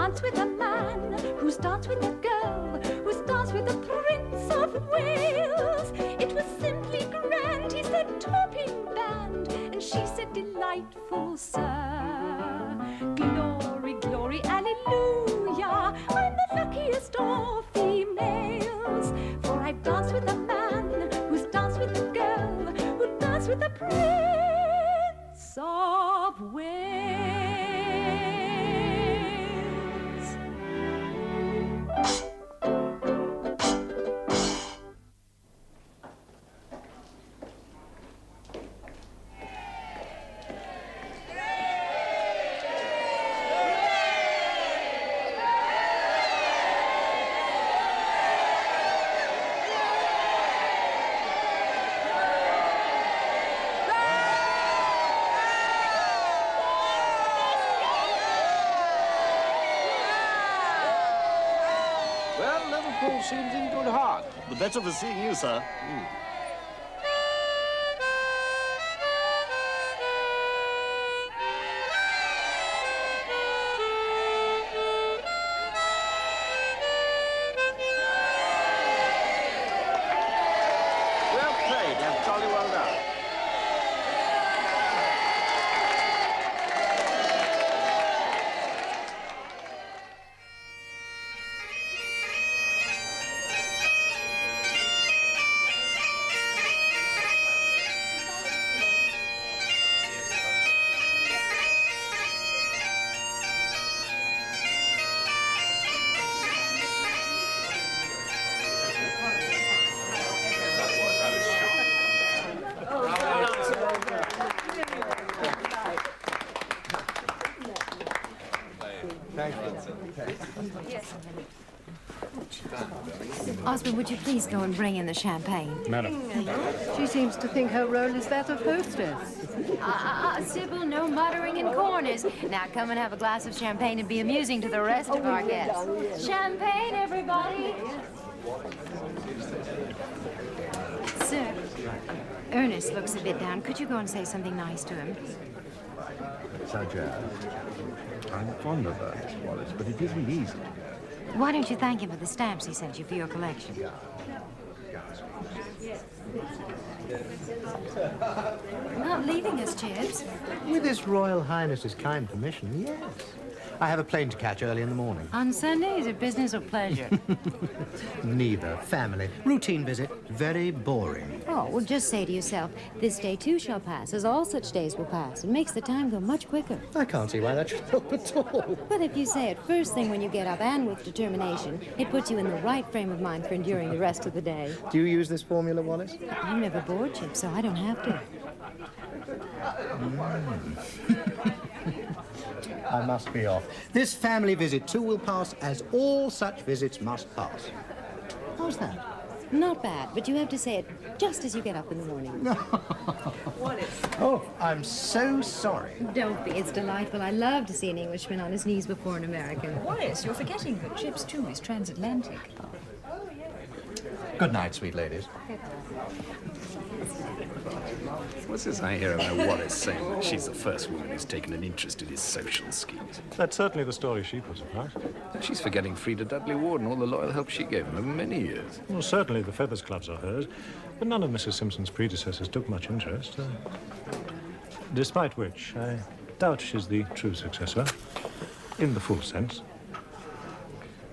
danced with a man, who's danced with a girl, who's danced with the Prince of Wales. It was simply grand, he said, topping band, and she said, delightful, sir. Glory, glory, alleluia, I'm the luckiest of females, for I've danced with a man, who's danced with a girl, who danced with the Prince of Wales. Seems in good heart. The better for seeing you, sir. Well played, and jolly well done. Osmond, would you please go and bring in the champagne? Madam. She seems to think her role is that of hostess. Sybil, no muttering in corners. Now come and have a glass of champagne and be amusing to the rest of our guests. Champagne, everybody! Sir, Ernest looks a bit down. Could you go and say something nice to him? Such as? I'm fond of her, Miss Wallace, but it isn't easy. Why don't you thank him for the stamps he sent you for your collection? Not leaving us, Chips. With His Royal Highness's kind permission, yes. I have a plane to catch early in the morning. On Sunday, is it business or pleasure? Neither. Family. Routine visit. Very boring. Oh, well, just say to yourself, this day too shall pass, as all such days will pass. It makes the time go much quicker. I can't see why that should help at all. But if you say it first thing when you get up and with determination, it puts you in the right frame of mind for enduring the rest of the day. Do you use this formula, Wallace? I'm never bored, Chip, so I don't have to. I must be off. This family visit, too, will pass as all such visits must pass. How's that? Not bad, but you have to say it just as you get up in the morning. Oh, I'm so sorry. Don't be. It's delightful. I love to see an Englishman on his knees before an American. Wallace, you're forgetting that Chips, too, is transatlantic. Good night, sweet ladies. What's this I hear about Wallace saying that she's the first woman who's taken an interest in his social schemes? That's certainly the story she puts across. And she's forgetting Frida Dudley Ward and all the loyal help she gave him over many years. Well, certainly the Feathers Clubs are hers, but none of Mrs. Simpson's predecessors took much interest. Despite which, I doubt she's the true successor, in the full sense.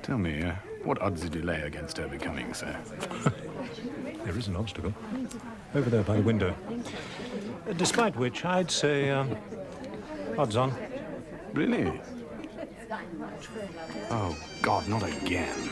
Tell me, what odds did you lay against her becoming, sir? There is an obstacle. Over there by the window. Despite which, I'd say, odds on. Really? Oh, God, not again.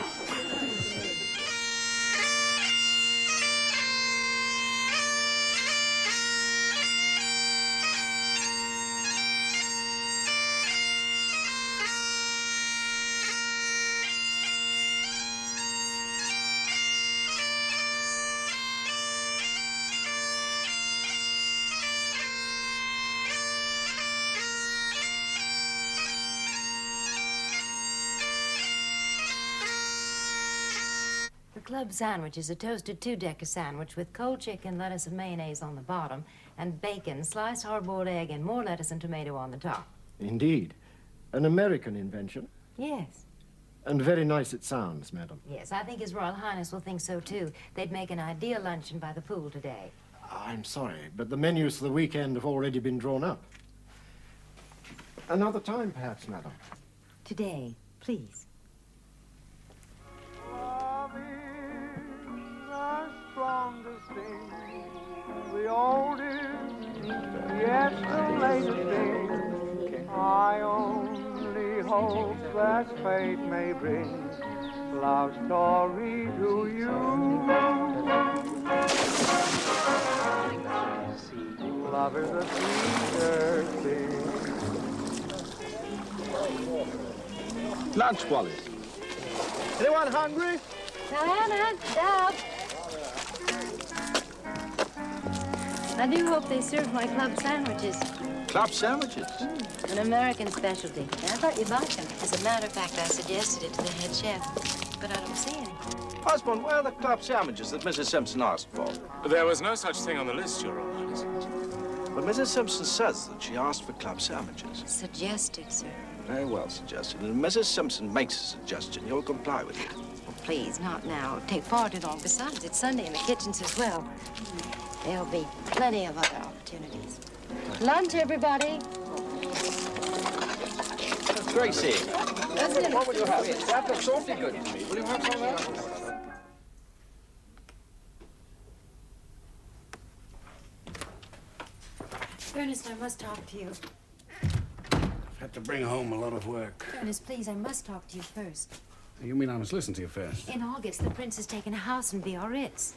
The club sandwich is a toasted two-decker sandwich with cold chicken, lettuce, and mayonnaise on the bottom, and bacon, sliced hard-boiled egg, and more lettuce and tomato on the top. Indeed. An American invention. Yes. And very nice it sounds, madam. Yes, I think His Royal Highness will think so, too. They'd make an ideal luncheon by the pool today. I'm sorry, but the menus for the weekend have already been drawn up. Another time, perhaps, madam. Today, please. Love is the strongest thing, the oldest, yes, the latest thing. I only hope that fate may bring love story to you. Love is a sweeter thing. Lunch, Wallace. Anyone hungry? Diana, Dab. I do hope they serve my club sandwiches. Club sandwiches? An American specialty. I thought you'd like them. As a matter of fact, I suggested it to the head chef, but I don't see any. Husband, where are the club sandwiches that Mrs. Simpson asked for? There was no such thing on the list, Your Royal Highness. But Mrs. Simpson says that she asked for club sandwiches. Suggested, sir. Very well suggested. And if Mrs. Simpson makes a suggestion, you'll comply with it. Oh, please, not now. Take part in all. Besides, it's Sunday in the kitchens as well. There'll be plenty of other opportunities. Lunch, everybody. Gracie. That's it. What will you have? That looks awfully good to me. Will you have some of that? Ernest, I must talk to you. I've had to bring home a lot of work. Ernest, please, I must talk to you first. You mean I must listen to you first? In August, the prince has taken a house in Biarritz.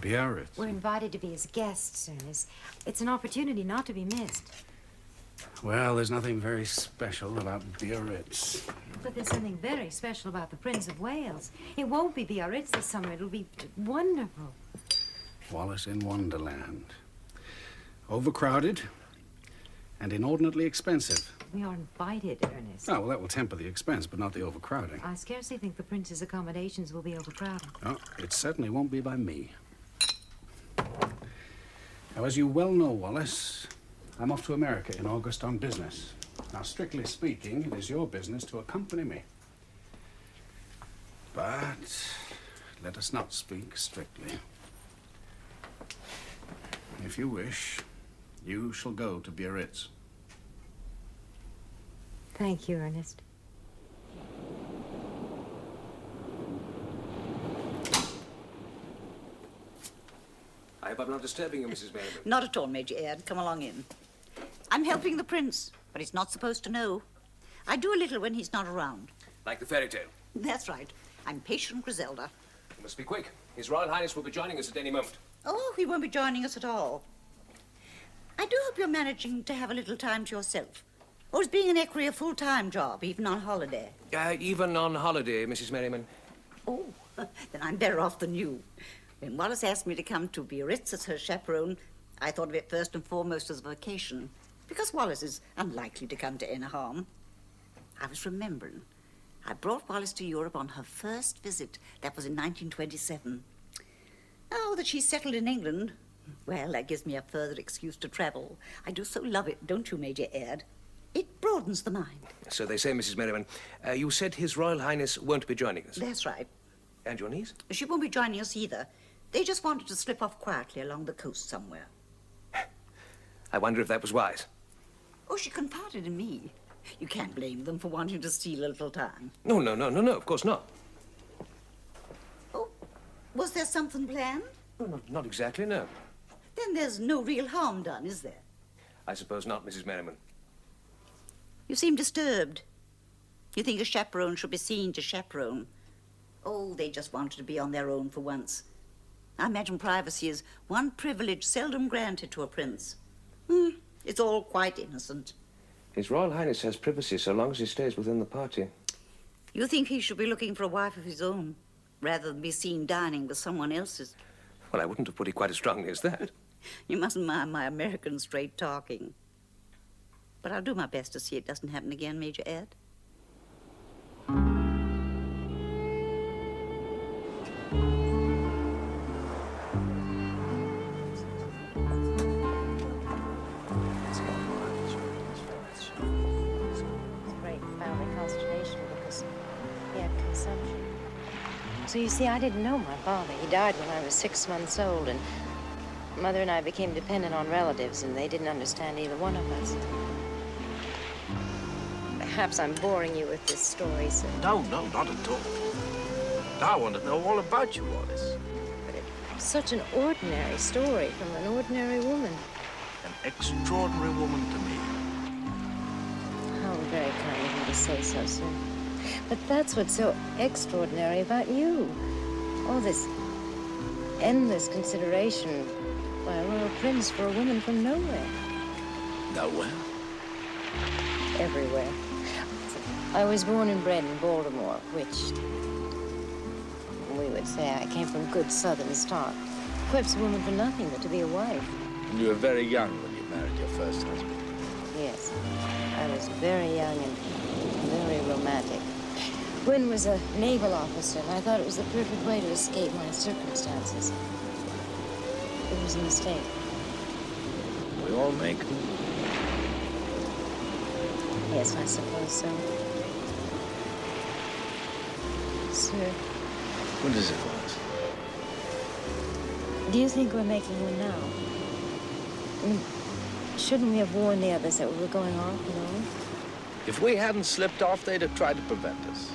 Biarritz? We're invited to be his guests, Ernest. It's an opportunity not to be missed. Well, there's nothing very special about Biarritz. But there's something very special about the Prince of Wales. It won't be Biarritz this summer. It'll be wonderful. Wallace in Wonderland. Overcrowded and inordinately expensive. We are invited, Ernest. Oh, well, that will temper the expense, but not the overcrowding. I scarcely think the prince's accommodations will be overcrowded. Oh, it certainly won't be by me. Now, as you well know, Wallace, I'm off to America in August on business. Now, strictly speaking, it is your business to accompany me. But let us not speak strictly. If you wish, you shall go to Biarritz. Thank you, Ernest. I hope I'm not disturbing you, Mrs. Merriman. Not at all, Major Aird. Come along in. I'm helping the prince, but he's not supposed to know. I do a little when he's not around. Like the fairy tale. That's right. I'm patient Griselda. You must be quick. His Royal Highness will be joining us at any moment. Oh, he won't be joining us at all. I do hope you're managing to have a little time to yourself. Or is being an equerry a full-time job, even on holiday? Even on holiday, Mrs. Merriman. Oh, then I'm better off than you. When Wallace asked me to come to Biarritz as her chaperone, I thought of it first and foremost as a vacation, because Wallace is unlikely to come to any harm. I was remembering. I brought Wallace to Europe on her first visit. That was in 1927. Now that she's settled in England, well, that gives me a further excuse to travel. I do so love it, don't you, Major Aird? It broadens the mind. So they say, Mrs. Merriman. You said His Royal Highness won't be joining us. That's right. And your niece? She won't be joining us either. They just wanted to slip off quietly along the coast somewhere. I wonder if that was wise. Oh, she confided in me. You can't blame them for wanting to steal a little time. No, of course not. Oh, was there something planned? No, not exactly, no. Then there's no real harm done, is there? I suppose not, Mrs. Merriman. You seem disturbed. You think a chaperone should be seen to chaperone. Oh, they just wanted to be on their own for once. I imagine privacy is one privilege seldom granted to a prince. It's all quite innocent. His Royal Highness has privacy so long as he stays within the party. You think he should be looking for a wife of his own, rather than be seen dining with someone else's? Well, I wouldn't have put it quite as strongly as that. You mustn't mind my American straight talking. But I'll do my best to see it doesn't happen again, Major Ed. Great family consternation. So you see, I didn't know my father. He died when I was 6 months old, and Mother and I became dependent on relatives, and they didn't understand either one of us. Perhaps I'm boring you with this story, sir. No, no, not at all. I want to know all about you, Wallace. But it's such an ordinary story from an ordinary woman. An extraordinary woman to me. How very kind of you to say so, sir. But that's what's so extraordinary about you. All this endless consideration by a royal prince for a woman from nowhere. Nowhere? Everywhere. I was born and bred in Baltimore, which we would say I came from good southern stock. Equips a woman for nothing but to be a wife. And you were very young when you married your first husband. Yes, I was very young and very romantic. Wynne was a naval officer, and I thought it was the perfect way to escape my circumstances. It was a mistake. We all make. Yes, I suppose so. Sir, What is it, Wallace? do you think we're making one now? I mean, shouldn't we have warned the others that we were going off, you know? If we hadn't slipped off, they'd have tried to prevent us.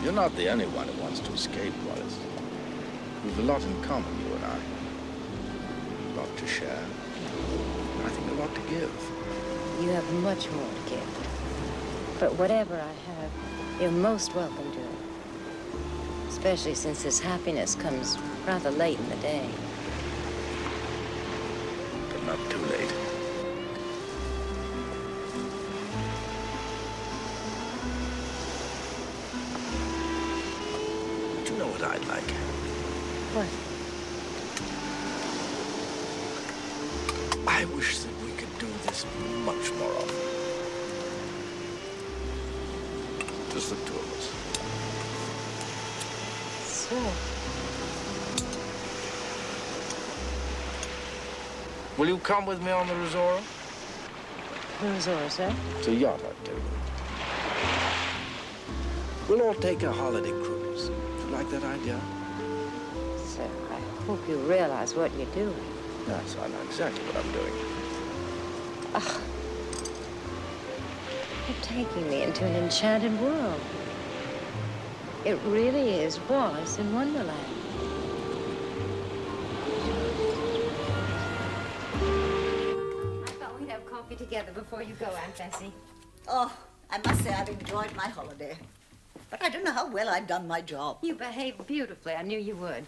You're not the only one who wants to escape, Wallace. We've a lot in common, you and I. A lot to share. I think a lot to give. You have much more to give. But whatever I have, you're most welcome to it. Especially since this happiness comes rather late in the day. But not too late. Do you know what I'd like? What? I wish that we could do this much more often. Just the two of us. Sure. Will you come with me on the Rosora? Rosora, sir? It's a yacht I've taken. We'll all take a holiday cruise. Do you like that idea? Sir, I hope you realize what you're doing. Yes, I know exactly what I'm doing. You're taking me into an enchanted world. It really is Wallace in Wonderland. I thought we'd have coffee together before you go, Aunt Bessie. Oh, I must say I've enjoyed my holiday. But I don't know how well I've done my job. You behaved beautifully. I knew you would.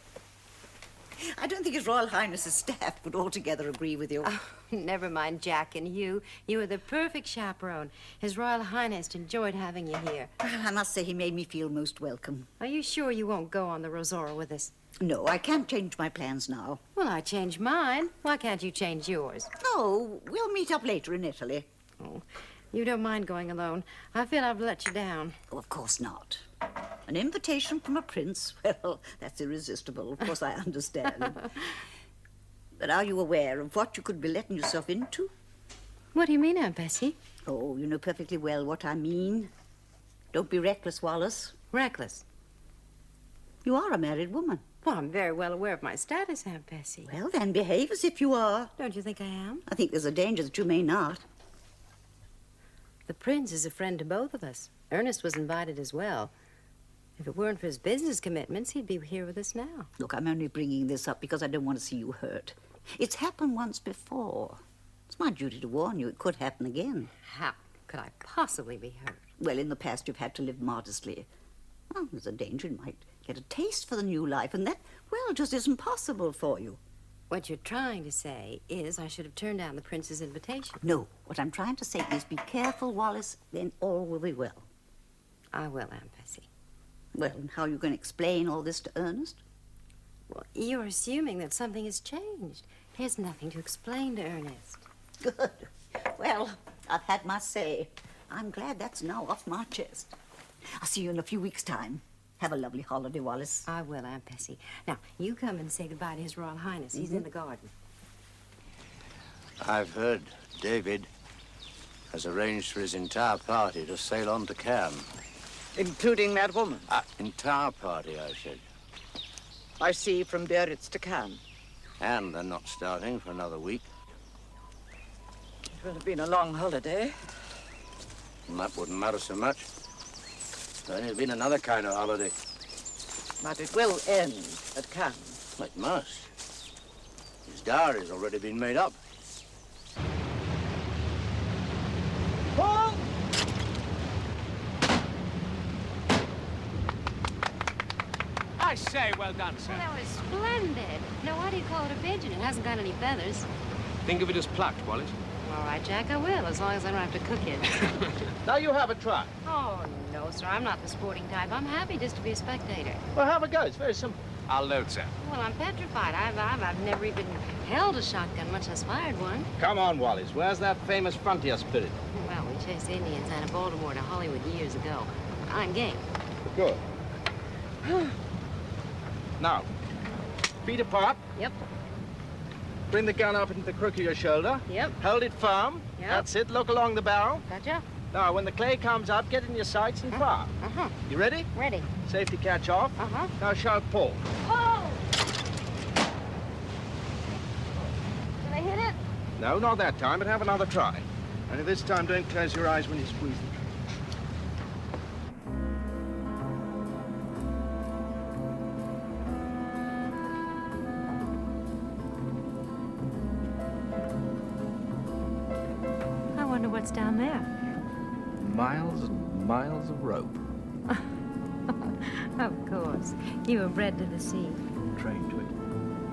I don't think His Royal Highness's staff would altogether agree with you. Oh, never mind Jack and you. You were the perfect chaperone. His Royal Highness enjoyed having you here. I must say he made me feel most welcome. Are you sure you won't go on the Rosora with us? No, I can't change my plans now. Well, I changed mine. Why can't you change yours? No, we'll meet up later in Italy. Oh, you don't mind going alone. I feel I've let you down. Oh, of course not. An invitation from a prince? Well, that's irresistible. Of course, I understand. But are you aware of what you could be letting yourself into? What do you mean, Aunt Bessie? Oh, you know perfectly well what I mean. Don't be reckless, Wallace. Reckless? You are a married woman. Well, I'm very well aware of my status, Aunt Bessie. Well, then behave as if you are. Don't you think I am? I think there's a danger that you may not. The prince is a friend to both of us. Ernest was invited as well. If it weren't for his business commitments, he'd be here with us now. Look, I'm only bringing this up because I don't want to see you hurt. It's happened once before. It's my duty to warn you it could happen again. How could I possibly be hurt? Well, in the past, you've had to live modestly. Well, there's a danger you might get a taste for the new life, and that, well, just isn't possible for you. What you're trying to say is I should have turned down the prince's invitation. No, what I'm trying to say is be careful, Wallace, then all will be well. I will, Aunt Bessie. Well, and how are you going to explain all this to Ernest? Well, you're assuming that something has changed. There's nothing to explain to Ernest. Good. Well, I've had my say. I'm glad that's now off my chest. I'll see you in a few weeks' time. Have a lovely holiday, Wallace. I will, Aunt Bessie. Now, you come and say goodbye to His Royal Highness. He's in the garden. I've heard David has arranged for his entire party to sail on to Cannes. Including that woman? Entire party, I said. I see, from Biarritz to Cannes. And they're not starting for another week. It will have been a long holiday. And that wouldn't matter so much. It's only been another kind of holiday. But it will end at Cannes. It must. His diary's already been made up. Paul! I say, well done, sir. Well, that was splendid. Now, why do you call it a pigeon? It hasn't got any feathers. Think of it as plucked, Wallace. All right, Jack, I will, as long as I don't have to cook it. Now you have a try. Oh, no, sir, I'm not the sporting type. I'm happy just to be a spectator. Well, have a go. It's very simple. I'll load, sir. Well, I'm petrified. I've never even held a shotgun, much less fired one. Come on, Wallace. Where's that famous frontier spirit? Well, we chased Indians out of Baltimore to Hollywood years ago. I'm game. Good. Now, feet apart. Yep. Bring the gun up into the crook of your shoulder. Yep. Hold it firm. Yep. That's it. Look along the barrel. Gotcha. Now, when the clay comes up, get in your sights and fire. Uh-huh. You ready? Ready. Safety catch off. Uh-huh. Now shout pull. Oh! Did I hit it? No, not that time, but have another try. Only this time, don't close your eyes when you squeeze the I wonder what's down there. Miles and miles of rope. Of course. You were bred to the sea. Trained to it.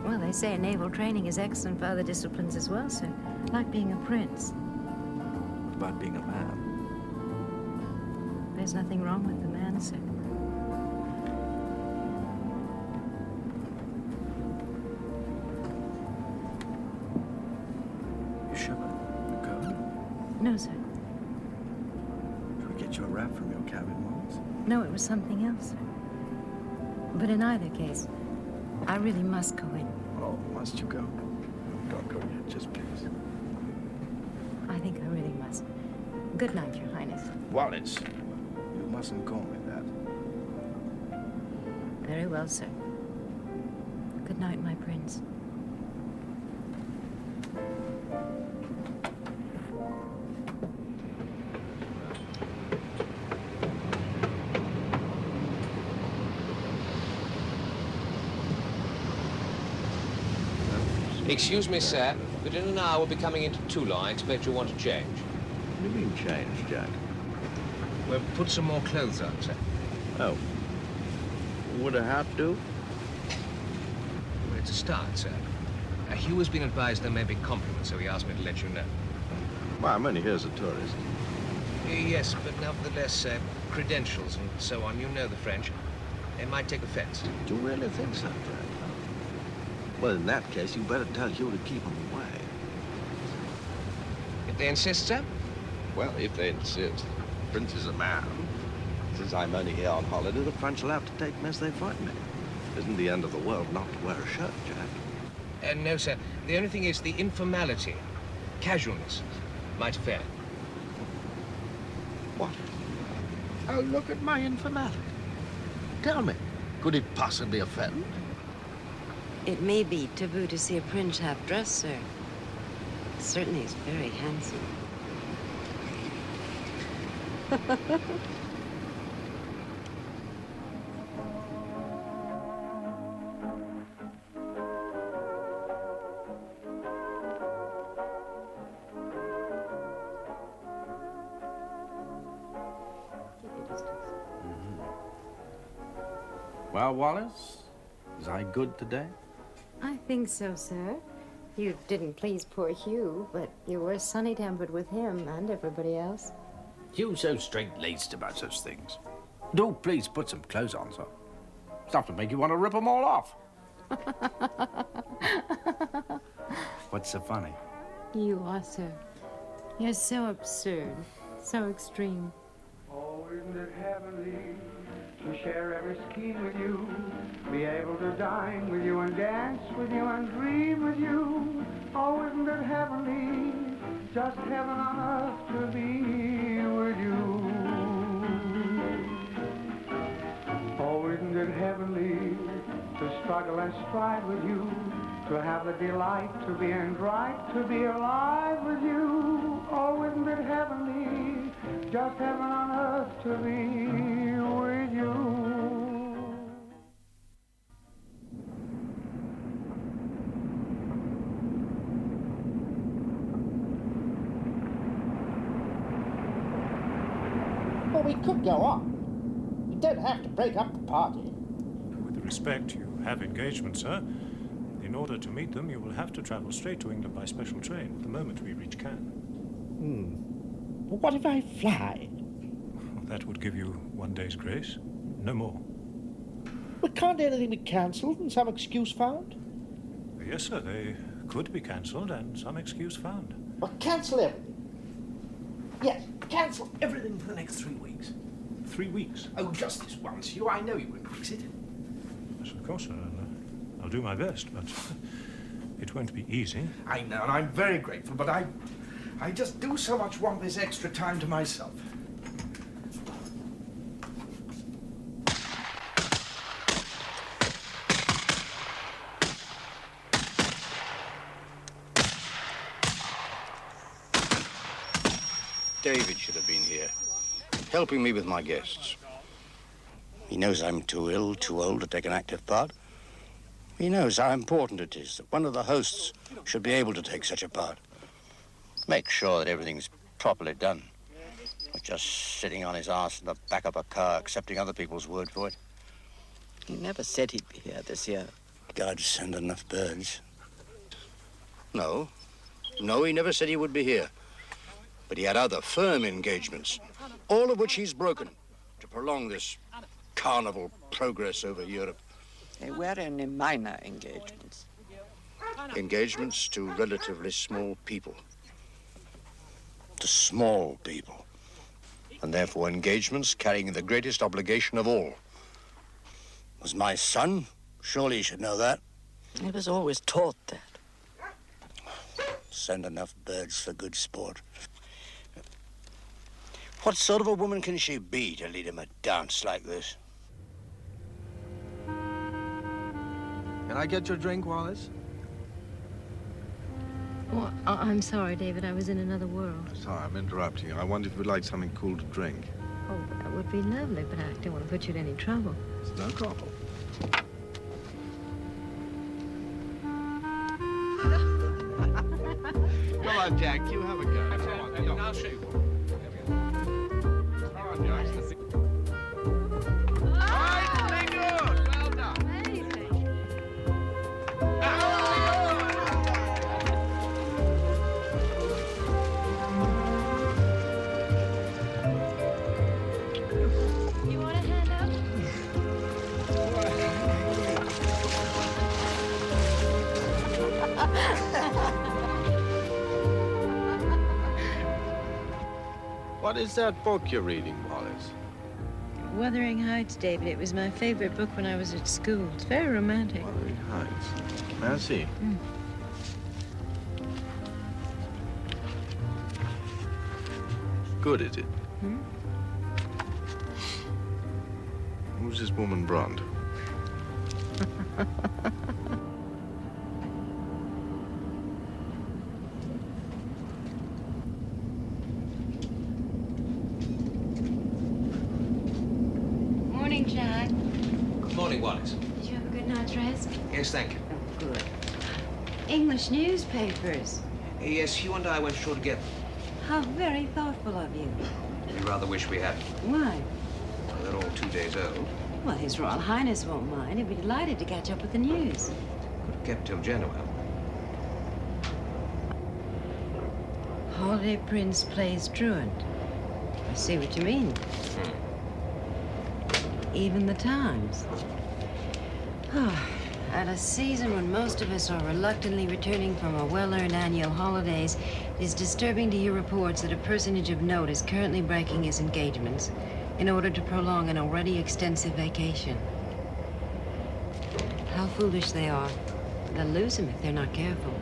Well, they say naval training is excellent for other disciplines as well, sir. Like being a prince. What about being a man? There's nothing wrong with the man, sir. You shiver. You cold? No, sir. Did we get you a wrap from your cabin once? No, it was something else, sir. But in either case, I really must go in. Oh, must you go? Don't go yet, just please. I think I really must. Good night, Your Highness. Wallace, you mustn't call me that. Very well, sir. Good night, my prince. Excuse me, sir, but in an hour we'll be coming into Toulon. I expect you'll want to change. What do you mean change, Jack? Well, put some more clothes on, sir. Oh. Would a hat do? Well, it's a start, sir. Hugh has been advised there may be compliments, so he asked me to let you know. Well, I'm only here as a tourist. Yes, but nevertheless, credentials and so on, you know the French. They might take offense. Do you really think so, Jack? Well, in that case, you better tell Hugh to keep him away. If they insist, sir? Well, if they insist. Prince is a man. Since I'm only here on holiday, the French will have to take me as they find me. Isn't the end of the world not to wear a shirt, Jack? No, sir. The only thing is the informality, casualness might offend. What? Oh, look at my informality. Tell me, could it possibly offend? It may be taboo to see a prince half-dressed, sir. Certainly he's very handsome. Well, Wallace, was I good today? I think so, sir. You didn't please poor Hugh, but you were sunny-tempered with him and everybody else. Hugh's so straight-laced about such things. Do please put some clothes on, sir. Stuff to make you want to rip them all off. What's so funny? You are, sir. You're so absurd, so extreme. Oh, isn't it heavenly to share every scheme with you, be able to dine with you and dance with you and dream with you? Oh, isn't it heavenly, just heaven on earth to be with you? struggle and strive with you, to have the delight to be and right to be alive with you. Oh, isn't it heavenly, just heaven on earth to be with you. Well, we could go on. You don't have to break up the party. With respect, you have engagements, sir. In order to meet them, you will have to travel straight to England by special train the moment we reach Cannes. But what if I fly? That would give you 1 day's grace. No more. Well, can't anything be cancelled and some excuse found? Yes, sir, they could be cancelled and some excuse found. Well, cancel everything. Yes, cancel everything for the next 3 weeks. 3 weeks? Oh, just this once. I know you won't fix it. Yes, of course, sir. I'll do my best, but it won't be easy. I know, and I'm very grateful, but I just do so much want this extra time to myself. David should have been here, helping me with my guests. He knows I'm too ill, too old to take an active part. He knows how important it is that one of the hosts should be able to take such a part. Make sure that everything's properly done. Not just sitting on his arse in the back of a car accepting other people's word for it. He never said he'd be here this year. God send enough birds. No, he never said he would be here. But he had other firm engagements, all of which he's broken to prolong this carnival progress over Europe. They were only minor engagements. Engagements to relatively small people. To small people. And therefore engagements carrying the greatest obligation of all. Was my son? Surely he should know that. He was always taught that. Send enough birds for good sport. What sort of a woman can she be to lead him a dance like this? Can I get your drink, Wallace? Oh, I'm sorry, David. I was in another world. Sorry, I'm interrupting you. I wonder if you'd like something cool to drink. Oh, that would be lovely, but I don't want to put you in any trouble. It's no trouble. Come on, Jack. You have a go. I'll show you. Come on, Jack. All right, very good. Well done. You want a hand up? What is that book you're reading, Wallace? Wuthering Heights, David. It was my favorite book when I was at school. It's very romantic. Wuthering Heights. May I see? Good, is it? Who's this woman blonde? Morning, Jack. Good morning, Wallace. Did you have a good night's rest? Yes, thank you. Good. English newspapers. Yes, you and I went ashore together. How very thoughtful of you. We rather wish we hadn't. Why? Well, they're all 2 days old. Well, His Royal Highness won't mind. He'd be delighted to catch up with the news. Could have kept till Genoa. Holiday Prince plays truant. I see what you mean. Even the Times. At a season when most of us are reluctantly returning from our well-earned annual holidays, it is disturbing to hear reports that a personage of note is currently breaking his engagements in order to prolong an already extensive vacation. How foolish they are. They'll lose him if they're not careful.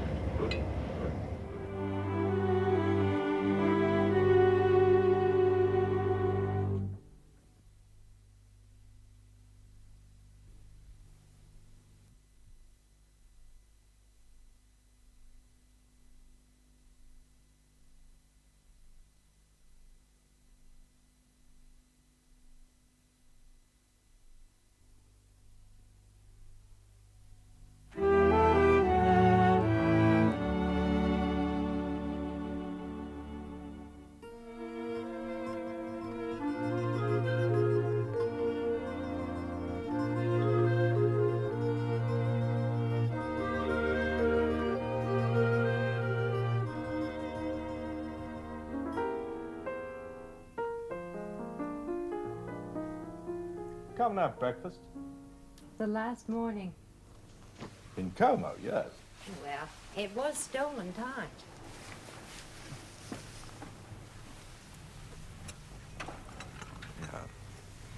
come and have breakfast? The last morning. In Como, yes. Well, it was stolen time. Yeah.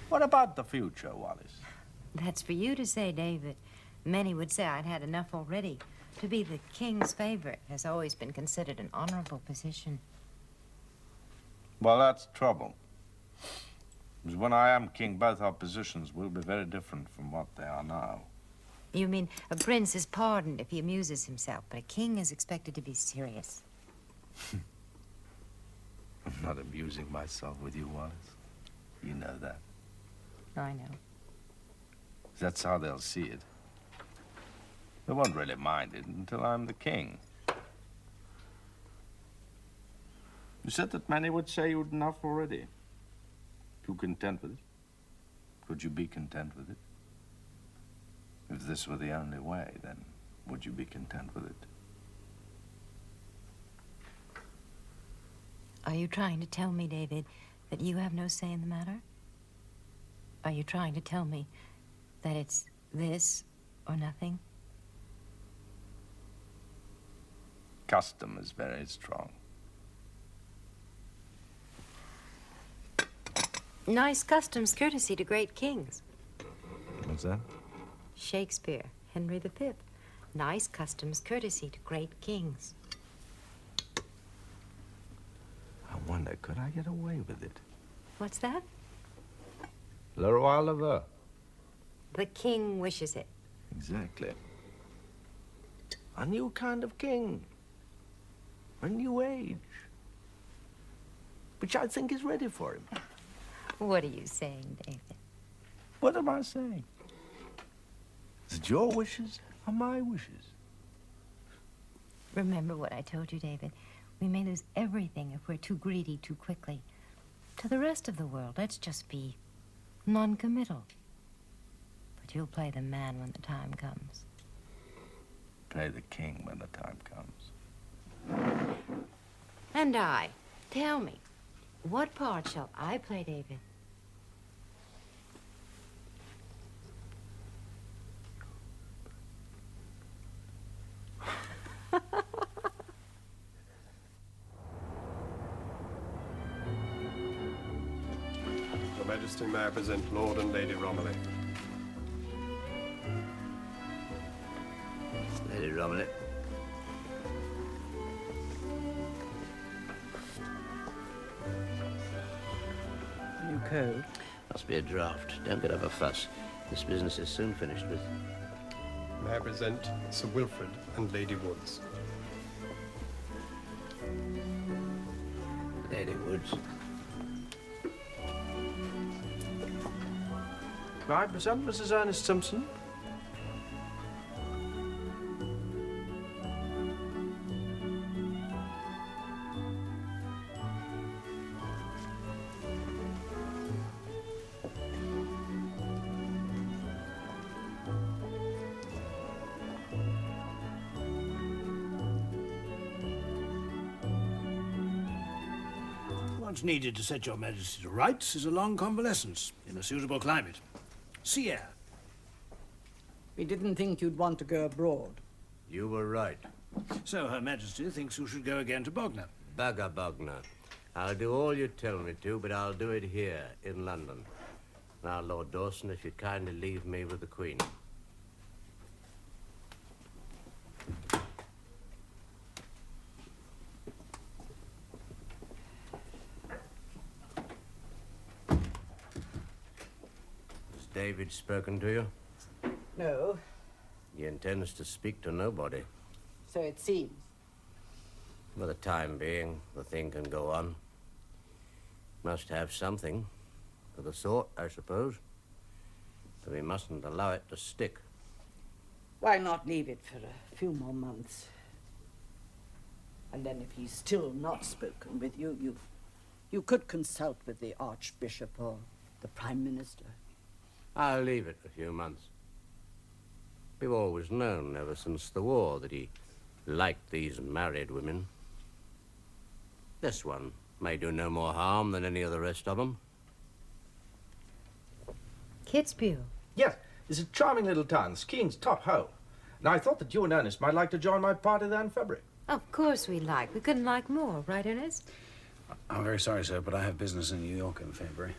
What about the future, Wallace? That's for you to say, David. Many would say I'd had enough already. To be the king's favorite has always been considered an honorable position. Well, that's trouble. Because when I am king, both our positions will be very different from what they are now. You mean a prince is pardoned if he amuses himself, but a king is expected to be serious. I'm not amusing myself with you, Wallace. You know that. I know. That's how they'll see it. They won't really mind it until I'm the king. You said that many would say you'd enough already. You content with it? Could you be content with it? If this were the only way, then would you be content with it? Are you trying to tell me, David, that you have no say in the matter? Are you trying to tell me that it's this or nothing? Custom is very strong. Nice customs courtesy to great kings. What's that? Shakespeare, Henry V. Nice customs courtesy to great kings. I wonder, could I get away with it? What's that? Le roi le veut. The king wishes it. Exactly. A new kind of king. A new age. Which I think is ready for him. What are you saying, David? What am I saying? Is it your wishes or my wishes? Remember what I told you, David. We may lose everything if we're too greedy too quickly. To the rest of the world, let's just be non-committal. But you'll play the man when the time comes. Play the king when the time comes. And I. Tell me, what part shall I play, David? Your Majesty, may I present Lord and Lady Romilly? Lady Romilly. New code? Must be a draft. Don't get up a fuss. This business is soon finished with. May I present Sir Wilfrid and Lady Woods? Lady Woods. May I present Mrs. Ernest Simpson? What's needed to set your Majesty to rights is a long convalescence in a suitable climate. Sea air. We didn't think you'd want to go abroad. You were right. So Her Majesty thinks you should go again to Bognor. Bugger Bognor. I'll do all you tell me to, but I'll do it here, in London. Now, Lord Dawson, if you'd kindly leave me with the Queen. Has David spoken to you? No, He intends to speak to nobody. so it seems. For the time being, the thing can go on. Must have something of the sort, I suppose. But we mustn't allow it to stick. Why not leave it for a few more months? And then if he's still not spoken with you, you could consult with the Archbishop or the Prime Minister. I'll leave it a few months. We've always known ever since the war that he liked these married women. This one may do no more harm than any of the rest of them. Kitzbühel? Yes, it's a charming little town, skiing's top hole. And I thought that you and Ernest might like to join my party there in February. Of course we like. We couldn't like more, right, Ernest? I'm very sorry, sir, but I have business in New York in February.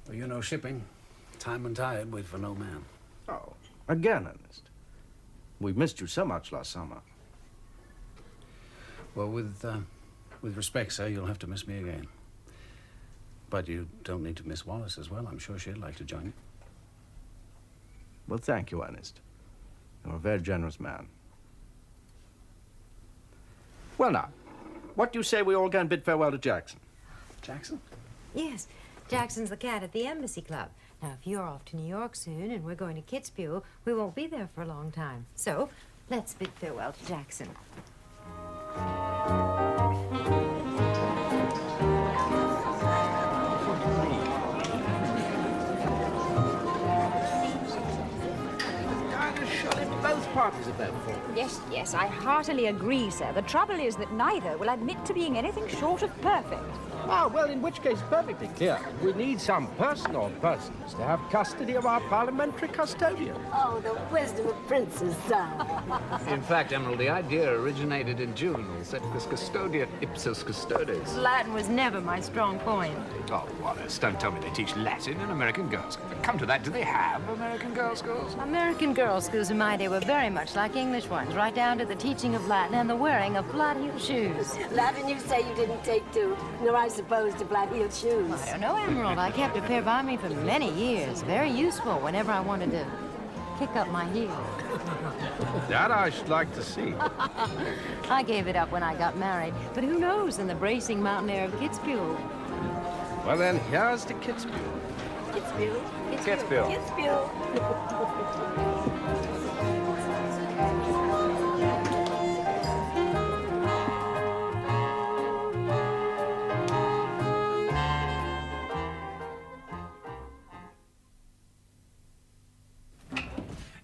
Well, you know, shipping, time and tide wait for no man. Oh, again, Ernest. We missed you so much last summer. Well, with respect, sir, you'll have to miss me again. But you don't need to miss Wallace as well. I'm sure she'd like to join you. Well, thank you, Ernest. You're a very generous man. Well, now, what do you say we all go and bid farewell to Jackson? Jackson? Yes. Jackson's the cat at the Embassy Club. Now, if you're off to New York soon and we're going to Kitzbühel, we won't be there for a long time. So, let's bid farewell to Jackson. Both parties are both for. Yes, yes, I heartily agree, sir. The trouble is that neither will admit to being anything short of perfect. Ah, well, in which case, perfectly clear. We need some person or persons to have custody of our parliamentary custodian. Oh, the wisdom of princes, sir. In fact, Emerald, the idea originated in juveniles, et custodiet ipsos custodes. Latin was never my strong point. Oh, Wallace, don't tell me they teach Latin in American girls' schools. Come to that, do they have American girls' schools? American girls' schools in my day were very much like English ones, right down to the teaching of Latin and the wearing of flat-heeled shoes. Latin you say you didn't take to, nor I suppose to flat-heeled shoes. I don't know, Emerald. I kept a pair by me for many years. Very useful whenever I wanted to kick up my heel. That I should like to see. I gave it up when I got married, but who knows in the bracing mountain air of Kitzbühel. Well, then, here's to Kitzbühel. Kitzbühel? Kitzbühel. Kitzbühel.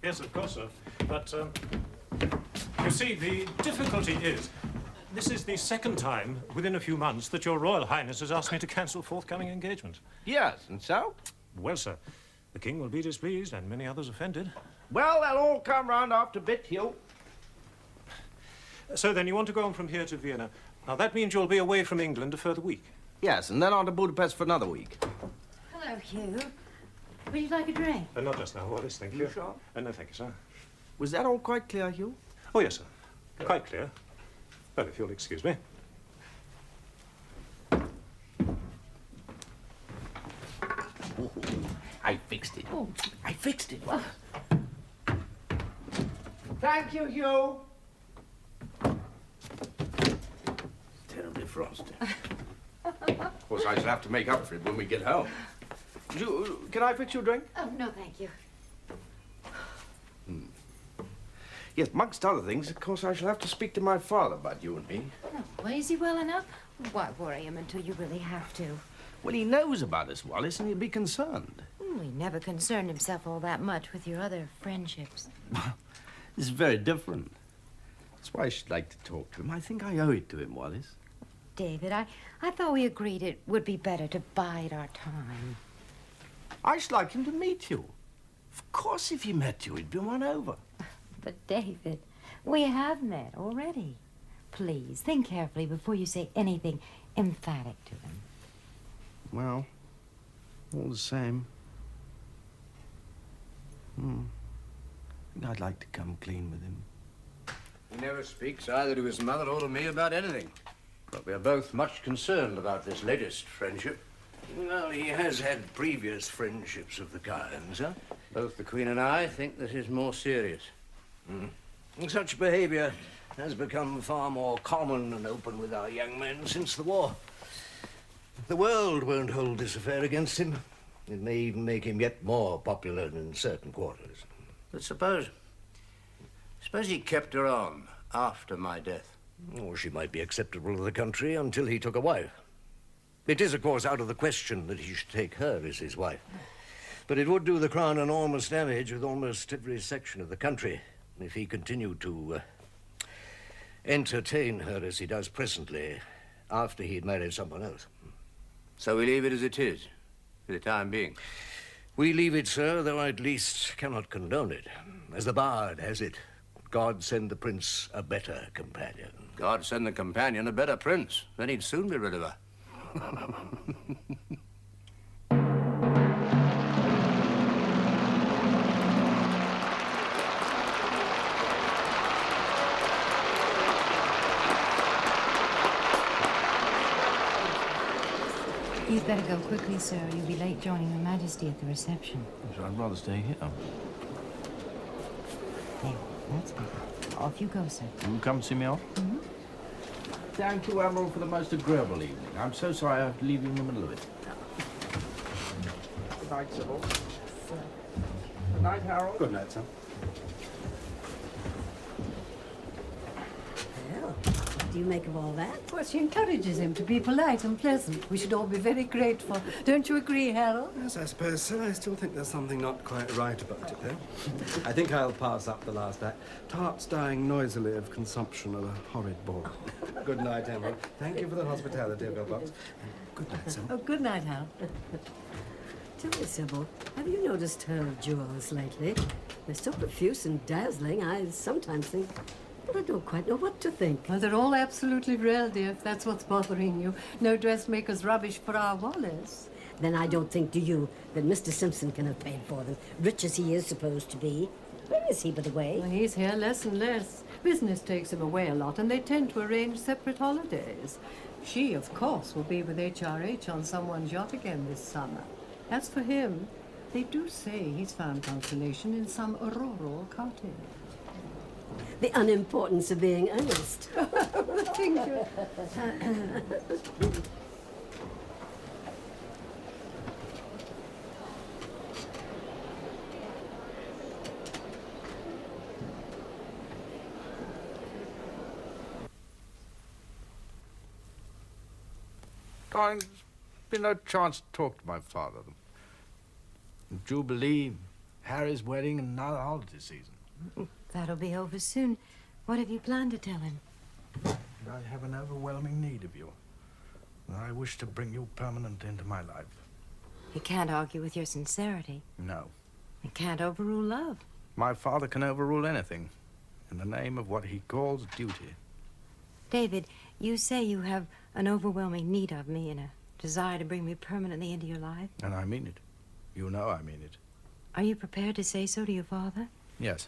Yes, of course, sir. But, you see, the difficulty is, this is the second time within a few months that your Royal Highness has asked me to cancel forthcoming engagements. Yes, and so? Well, sir, the King will be displeased and many others offended. Well, they'll all come round after bit, Hugh. So then you want to go on from here to Vienna. Now, that means you'll be away from England a further week. Yes, and then on to Budapest for another week. Hello, Hugh. Would you like a drink? Not just now, Wallace, thank you. You sure? No, thank you, sir. Was that all quite clear, Hugh? Oh, yes, sir. Quite clear. Well, if you'll excuse me. Oh, I fixed it. Oh. I fixed it. Thank you, Hugh. Terribly frosty. Of course, I shall have to make up for it when we get home. Can I fix you a drink? Oh, no, thank you. Yes, amongst other things, of course, I shall have to speak to my father about you and me. Oh, well, is he well enough? Why worry him until you really have to? Well, he knows about us, Wallace, and he'll be concerned. He never concerned himself all that much with your other friendships. This is very different. That's why I should like to talk to him. I think I owe it to him, Wallace. David, I thought we agreed it would be better to bide our time. I should like him to meet you. Of course, if he met you, he'd be won over. But, David, we have met already. Please, think carefully before you say anything emphatic to him. Well, all the same. I'd like to come clean with him. He never speaks either to his mother or to me about anything. But we are both much concerned about this latest friendship. Well, he has had previous friendships of the kind, sir. Both the Queen and I think this is more serious. Such behavior has become far more common and open with our young men since the war. The world won't hold this affair against him. It may even make him yet more popular in certain quarters. But suppose he kept her on after my death. Or she might be acceptable to the country until he took a wife. It is, of course, out of the question that he should take her as his wife. But it would do the Crown enormous damage with almost every section of the country if he continued to entertain her as he does presently after he'd married someone else. So we leave it as it is, for the time being. We leave it, sir, though I at least cannot condone it. As the bard has it, God send the prince a better companion. God send the companion a better prince. Then he'd soon be rid of her. You'd better go quickly, sir. You'll be late joining Her Majesty at the reception. I'd rather stay here. There, that's better. Off you go, sir. You come see me off? Mm-hmm. Thank you, Admiral, for the most agreeable evening. I'm so sorry I have to leave you in the middle of it. Good night, Sybil. Good night, Harold. Good night, sir. Well, what do you make of all that? Well, she encourages him to be polite and pleasant. We should all be very grateful. Don't you agree, Harold? Yes, I suppose so. I still think there's something not quite right about it, though. I think I'll pass up the last act. Tart's dying noisily of consumption of a horrid ball. Good night, Emerald. Thank you for the hospitality of your box. Good night, Sybil. Oh, good night, Harold. Tell me, Sybil, have you noticed her jewels lately? They're so profuse and dazzling, I sometimes think, well, I don't quite know what to think. Well, they're all absolutely real, dear, if that's what's bothering you. No dressmaker's rubbish for our Wallace. Then I don't think, do you, that Mr. Simpson can have paid for them, rich as he is supposed to be. Where is he, by the way? Well, he's here less and less. Business takes him away a lot, and they tend to arrange separate holidays. She, of course, will be with HRH on someone's yacht again this summer. As for him, they do say he's found consolation in some auroral cottage. The unimportance of being earnest. Thank you. Darling, there's been no chance to talk to my father. The Jubilee, Harry's wedding, and now the holiday season. That'll be over soon. What have you planned to tell him? I have an overwhelming need of you. I wish to bring you permanently into my life. You can't argue with your sincerity. No. You can't overrule love. My father can overrule anything in the name of what he calls duty. David, you say you have an overwhelming need of me and a desire to bring me permanently into your life. And I mean it. You know I mean it. Are you prepared to say so to your father? Yes.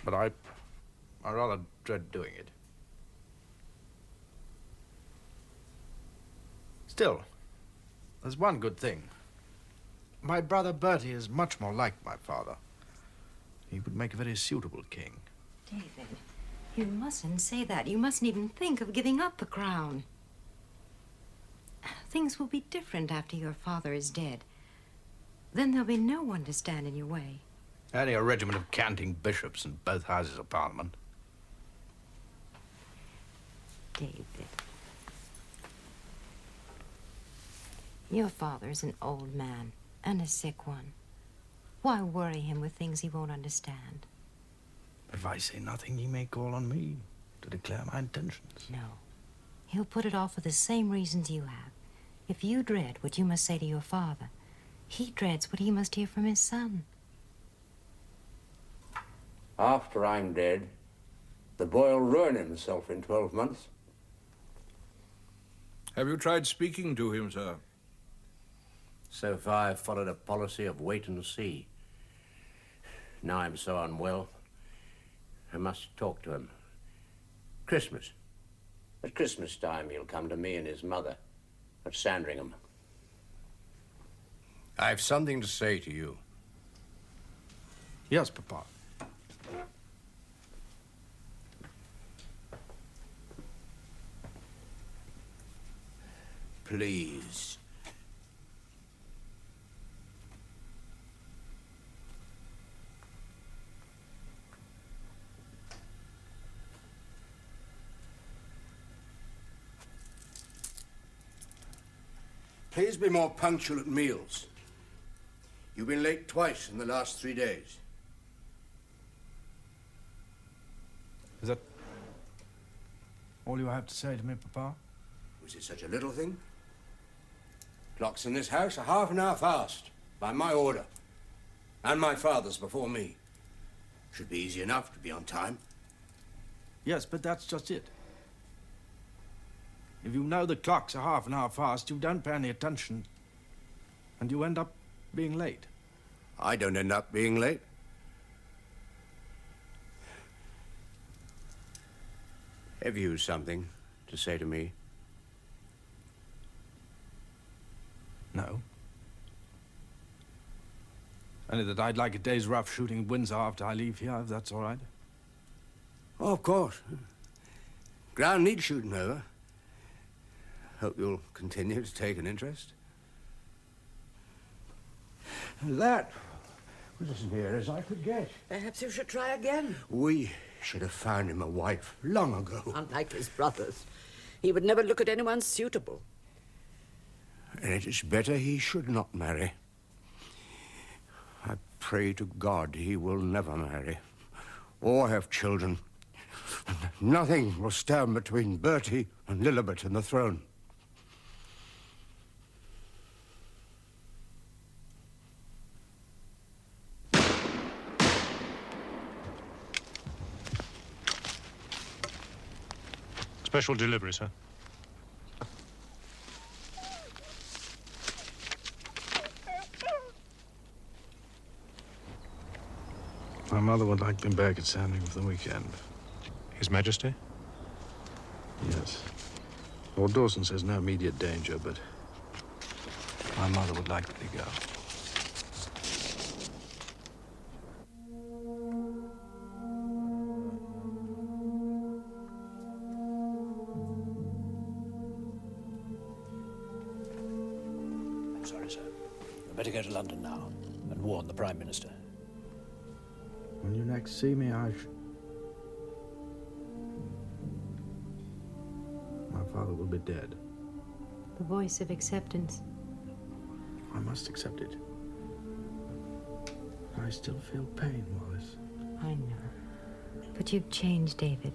But I rather dread doing it. Still, there's one good thing. My brother Bertie is much more like my father. He would make a very suitable king. David, you mustn't say that. You mustn't even think of giving up the crown. Things will be different after your father is dead. Then there'll be no one to stand in your way. Only a regiment of canting bishops in both houses of Parliament. David. Your father's an old man and a sick one. Why worry him with things he won't understand? If I say nothing, he may call on me to declare my intentions. No. He'll put it off for the same reasons you have. If you dread what you must say to your father, he dreads what he must hear from his son. After I'm dead, the boy'll ruin himself in 12 months. Have you tried speaking to him, sir? So far, I've followed a policy of wait and see. Now I'm so unwell, I must talk to him. Christmas. At Christmas time, he'll come to me and his mother at Sandringham. I've something to say to you. Yes, Papa. Please. Please be more punctual at meals. You've been late twice in the last 3 days. Is that all you have to say to me, Papa? Was it such a little thing? Clocks in this house are half an hour fast, by my order. And my father's before me. Should be easy enough to be on time. Yes, but that's just it. If you know the clocks are half an hour fast, you don't pay any attention, and you end up being late. I don't end up being late. Have you something to say to me? No. Only that I'd like a day's rough shooting in Windsor after I leave here, if that's all right. Oh, of course. Ground needs shooting over. Hope you'll continue to take an interest. That was as near as I could get. Perhaps you should try again. We should have found him a wife long ago. Unlike his brothers. He would never look at anyone suitable. And it is better he should not marry. I pray to God he will never marry or have children. Nothing will stand between Bertie and Lilibet and the throne. Special delivery, sir. My mother would like me back at Sandringham for the weekend. His Majesty? Yes. Lord Dawson says no immediate danger, but my mother would like me to go. I'm sorry, sir. I'd better go to London now and warn the Prime Minister. When you next see me, my father will be dead. The voice of acceptance. I must accept it. I still feel pain, Wallace. I know. But you've changed, David.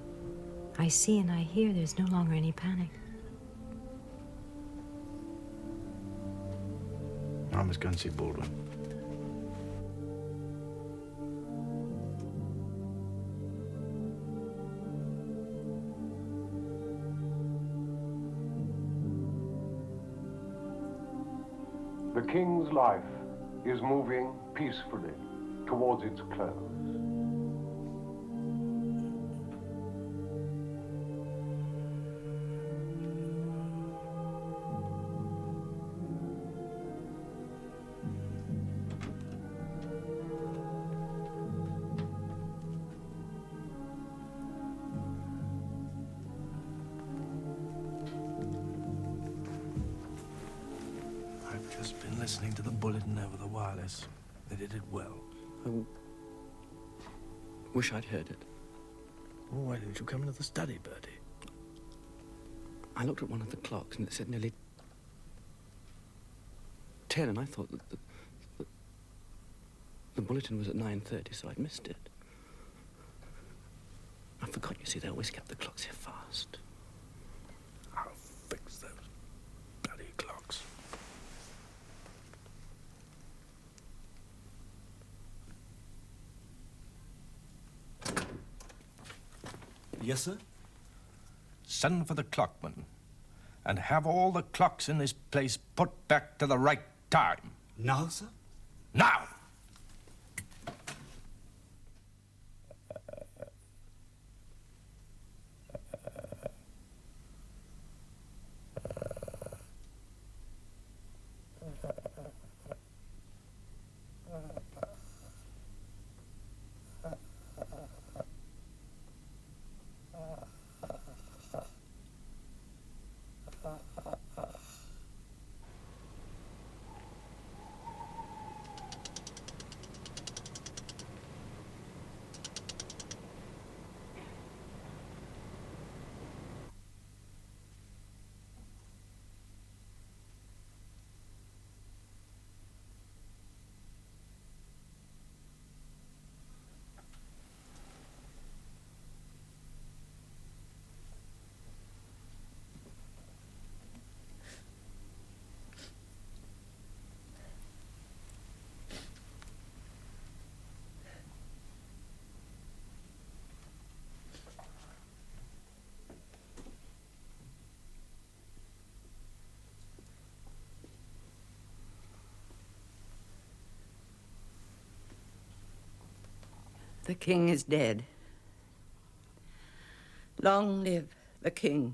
I see and I hear there's no longer any panic. I must go and see Baldwin. The king's life is moving peacefully towards its close. I've just been listening to the bulletin over the wireless. They did it well. I wish I'd heard it. Well, why didn't you come into the study, Bertie? I looked at one of the clocks and it said nearly 10, and I thought that the bulletin was at 9:30, so I'd missed it. I forgot, you see, they always kept the clocks here fast. I'll fix those bloody clocks. Yes, sir? Send for the clockman and have all the clocks in this place put back to the right time. Now, sir? Now! The king is dead. Long live the king.